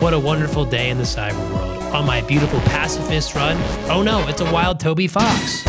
what a wonderful day in the cyber world. On my beautiful pacifist run, oh no, it's a wild Toby Fox.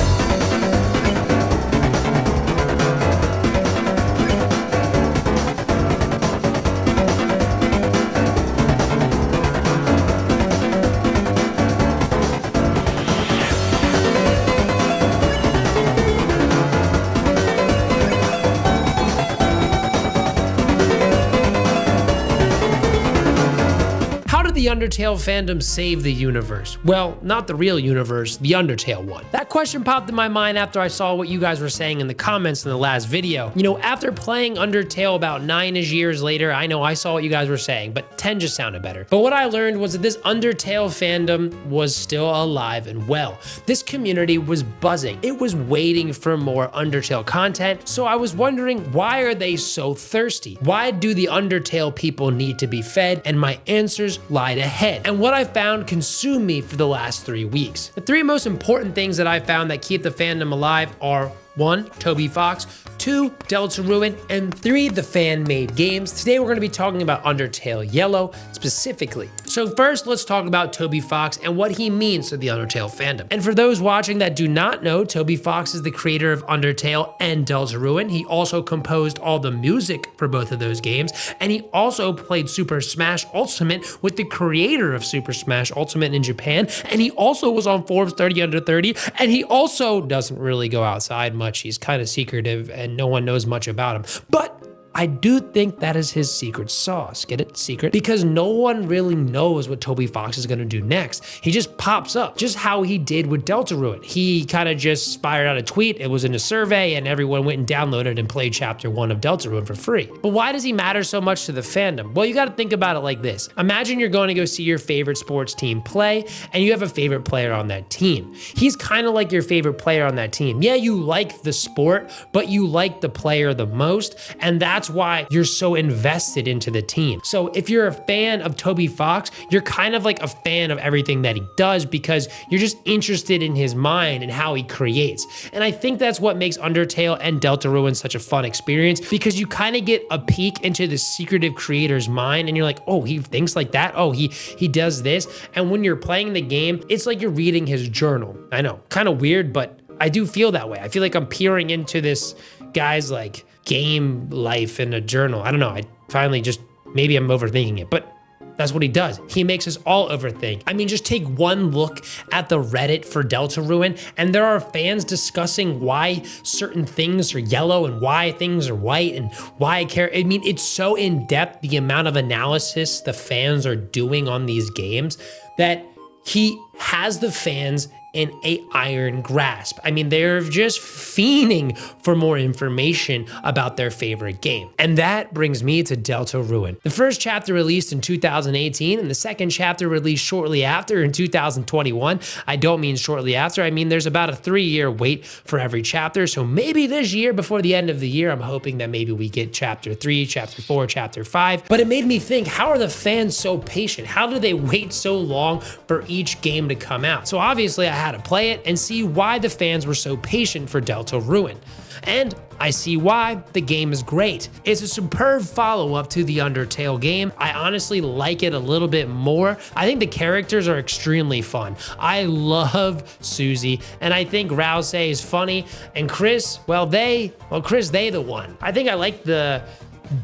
The Undertale fandom save the universe? Well, not the real universe, the Undertale one. That question popped in my mind after I saw what you guys were saying in the comments in the last video. You know, after playing Undertale about 9-ish years later, I know I saw what you guys were saying, but 10 just sounded better. But what I learned was that this Undertale fandom was still alive and well. This community was buzzing. It was waiting for more Undertale content, so I was wondering, why are they so thirsty? Why do the Undertale people need to be fed? And my answers lied ahead. And what I found consumed me for the last 3 weeks. The 3 most important things that I found that keep the fandom alive are 1, Toby Fox, 2, Deltarune, and 3, the fan-made games. Today we're going to be talking about Undertale Yellow specifically. So first, let's talk about Toby Fox and what he means to the Undertale fandom. And for those watching that do not know, Toby Fox is the creator of Undertale and Deltarune. He also composed all the music for both of those games, and he also played Super Smash Ultimate with the creator of Super Smash Ultimate in Japan, and he also was on Forbes 30 Under 30, and he also doesn't really go outside much. He's kind of secretive and no one knows much about him. But I do think that is his secret sauce. Get it? Secret? Because no one really knows what Toby Fox is gonna do next. He just pops up, just how he did with Deltarune. He kind of just fired out a tweet, it was in a survey, and everyone went and downloaded and played chapter 1 of Deltarune for free. But why does he matter so much to the fandom? Well, you gotta think about it like this. Imagine you're going to go see your favorite sports team play, and you have a favorite player on that team. He's kind of like your favorite player on that team. Yeah, you like the sport, but you like the player the most, and that's why you're so invested into the team. So if you're a fan of Toby Fox, you're kind of like a fan of everything that he does because you're just interested in his mind and how he creates. And I think that's what makes Undertale and Deltarune such a fun experience, because you kind of get a peek into the secretive creator's mind and you're like, oh, he thinks like that. Oh, he does this. And when you're playing the game, it's like you're reading his journal. I know, kind of weird, but I do feel that way. I feel like I'm peering into this guy's like game life in a journal. I don't know. I finally just, maybe I'm overthinking it, but that's what he does. He makes us all overthink. I mean, just take one look at the Reddit for Deltarune, and there are fans discussing why certain things are yellow and why things are white and why I care. I mean, it's so in depth, the amount of analysis the fans are doing on these games, that he has the fans in an iron grasp. I mean, they're just fiending for more information about their favorite game. And that brings me to Deltarune. The first chapter released in 2018 and the second chapter released shortly after in 2021. I don't mean shortly after, I mean there's about a 3-year wait for every chapter. So maybe this year, before the end of the year, I'm hoping that maybe we get chapter 3, chapter 4, chapter 5. But it made me think, how are the fans so patient? How do they wait so long for each game to come out? So obviously I had to play it and see why the fans were so patient for Deltarune. And I see why. The game is great. It's a superb follow-up to the Undertale game. I honestly like it a little bit more. I think the characters are extremely fun. I love Susie, and I think Rouse is funny, and Chris, Chris, they the one. I think I like the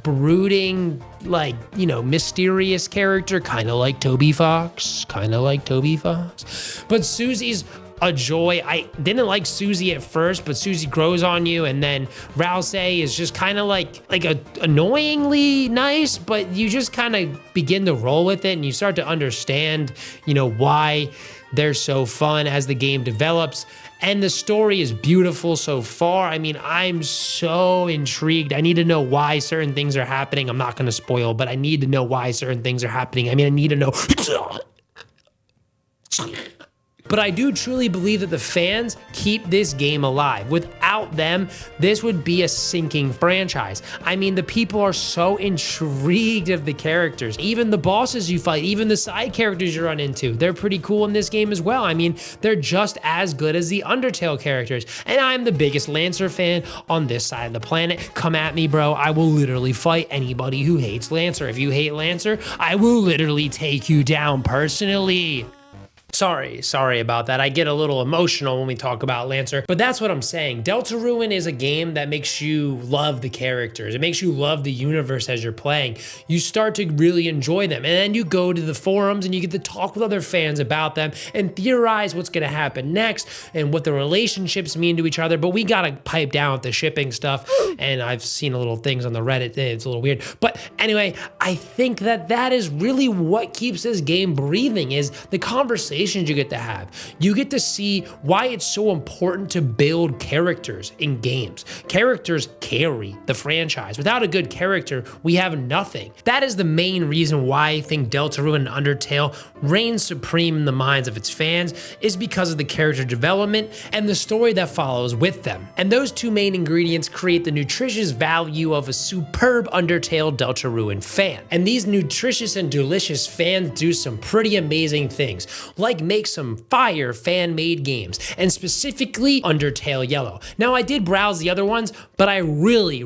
brooding, like, you know, mysterious character, kind of like Toby Fox, But Susie's a joy. I didn't like Susie at first, but Susie grows on you, and then Rouse is just kind of like a annoyingly nice, but you just kind of begin to roll with it and you start to understand, you know, why they're so fun as the game develops. And the story is beautiful so far. I mean, I'm so intrigued. I need to know why certain things are happening. I'm not going to spoil, but I need to know why certain things are happening. I mean, I need to know. But I do truly believe that the fans keep this game alive. Without them, this would be a sinking franchise. I mean, the people are so intrigued of the characters. Even the bosses you fight, even the side characters you run into, they're pretty cool in this game as well. I mean, they're just as good as the Undertale characters. And I'm the biggest Lancer fan on this side of the planet. Come at me, bro. I will literally fight anybody who hates Lancer. If you hate Lancer, I will literally take you down personally. Sorry about that. I get a little emotional when we talk about Lancer, but that's what I'm saying. Deltarune is a game that makes you love the characters. It makes you love the universe as you're playing. You start to really enjoy them, and then you go to the forums and you get to talk with other fans about them and theorize what's going to happen next and what the relationships mean to each other. But we got to pipe down with the shipping stuff, and I've seen a little things on the Reddit. It's a little weird, but anyway, I think that is really what keeps this game breathing, is the conversation you get to have. You get to see why it's so important to build characters in games. Characters carry the franchise. Without a good character, we have nothing. That is the main reason why I think Deltarune and Undertale reign supreme in the minds of its fans, is because of the character development and the story that follows with them. And those two main ingredients create the nutritious value of a superb Undertale Deltarune fan. And these nutritious and delicious fans do some pretty amazing things, like make some fire fan-made games, and specifically Undertale Yellow. Now, I did browse the other ones, but I really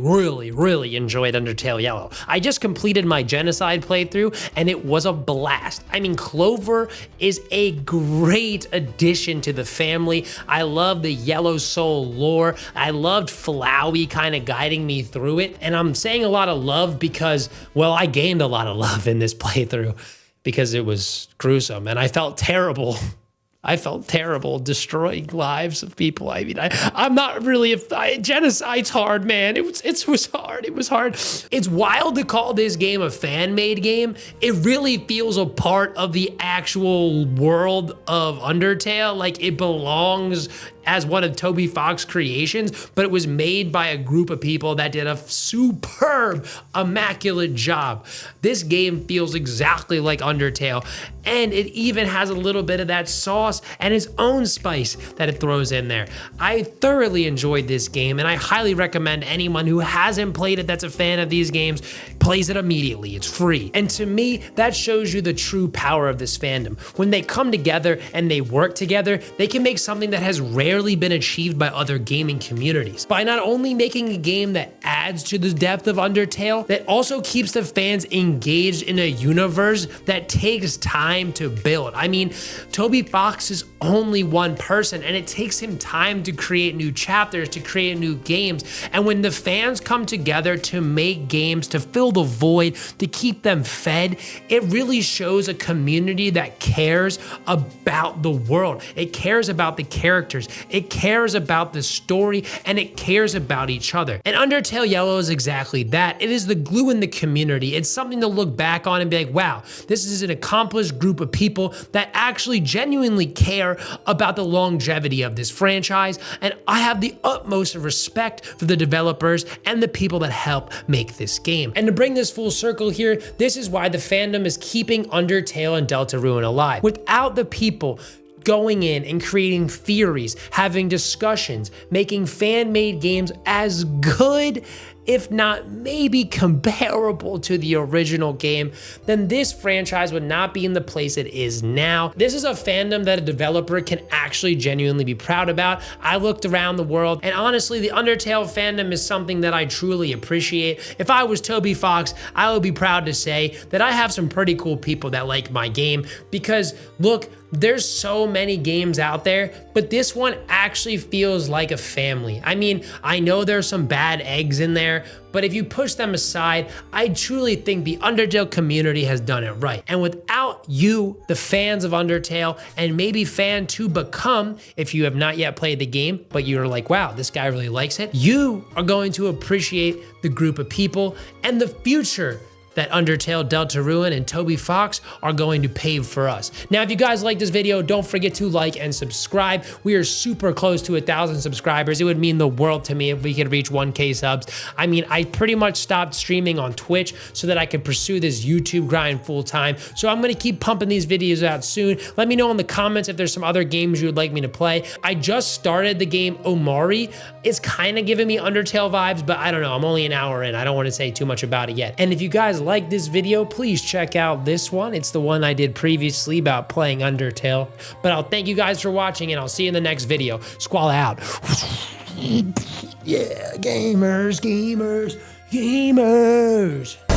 enjoyed Undertale Yellow. I just completed my Genocide playthrough, and it was a blast. I mean, Clover is a great addition to the family. I love the Yellow Soul lore. I loved Flowey kind of guiding me through it, and I'm saying a lot of love because, well, I gained a lot of love in this playthrough, because it was gruesome and I felt terrible. I felt terrible destroying lives of people. I mean, I'm not really genocide's hard, man. It was hard. It was hard. It's wild to call this game a fan-made game. It really feels a part of the actual world of Undertale. Like, it belongs as one of Toby Fox creations, but it was made by a group of people that did a superb, immaculate job. This game feels exactly like Undertale, and it even has a little bit of that sauce and its own spice that it throws in there. I thoroughly enjoyed this game, and I highly recommend anyone who hasn't played it that's a fan of these games plays it immediately. It's free. And to me, that shows you the true power of this fandom. When they come together and they work together, they can make something that has rarely been achieved by other gaming communities. By not only making a game that adds to the depth of Undertale, that also keeps the fans engaged in a universe that takes time to build. I mean, Toby Fox is only one person, and it takes him time to create new chapters, to create new games. And when the fans come together to make games, to fill the void, to keep them fed, it really shows a community that cares about the world. It cares about the characters. It cares about the story, and it cares about each other. And Undertale Yellow is exactly that. It is the glue in the community. It's something to look back on and be like, wow, this is an accomplished group of people that actually genuinely care about the longevity of this franchise. And I have the utmost respect for the developers and the people that help make this game. And to bring this full circle here, this is why the fandom is keeping Undertale and Deltarune alive. Without the people going in and creating theories, having discussions, making fan-made games as good, if not maybe comparable to the original game, then this franchise would not be in the place it is now. This is a fandom that a developer can actually genuinely be proud about. I looked around the world, and honestly, the Undertale fandom is something that I truly appreciate. If I was Toby Fox, I would be proud to say that I have some pretty cool people that like my game, because look, there's so many games out there, but this one actually feels like a family. I mean, I know there's some bad eggs in there, but if you push them aside, I truly think the Undertale community has done it right. And without you, the fans of Undertale, and maybe fan to become, if you have not yet played the game, but you're like, wow, this guy really likes it, you are going to appreciate the group of people and the future that Undertale, Deltarune, and Toby Fox are going to pave for us. Now, if you guys like this video, don't forget to like and subscribe. We are super close to 1,000 subscribers. It would mean the world to me if we could reach 1K subs. I mean, I pretty much stopped streaming on Twitch so that I could pursue this YouTube grind full time. So I'm gonna keep pumping these videos out soon. Let me know in the comments if there's some other games you would like me to play. I just started the game Omari. It's kind of giving me Undertale vibes, but I don't know. I'm only an hour in. I don't want to say too much about it yet. And if you guys like this video, please check out this one. It's the one I did previously about playing Undertale. But I'll thank you guys for watching, and I'll see you in the next video. Squall out. Yeah, gamers, gamers, gamers.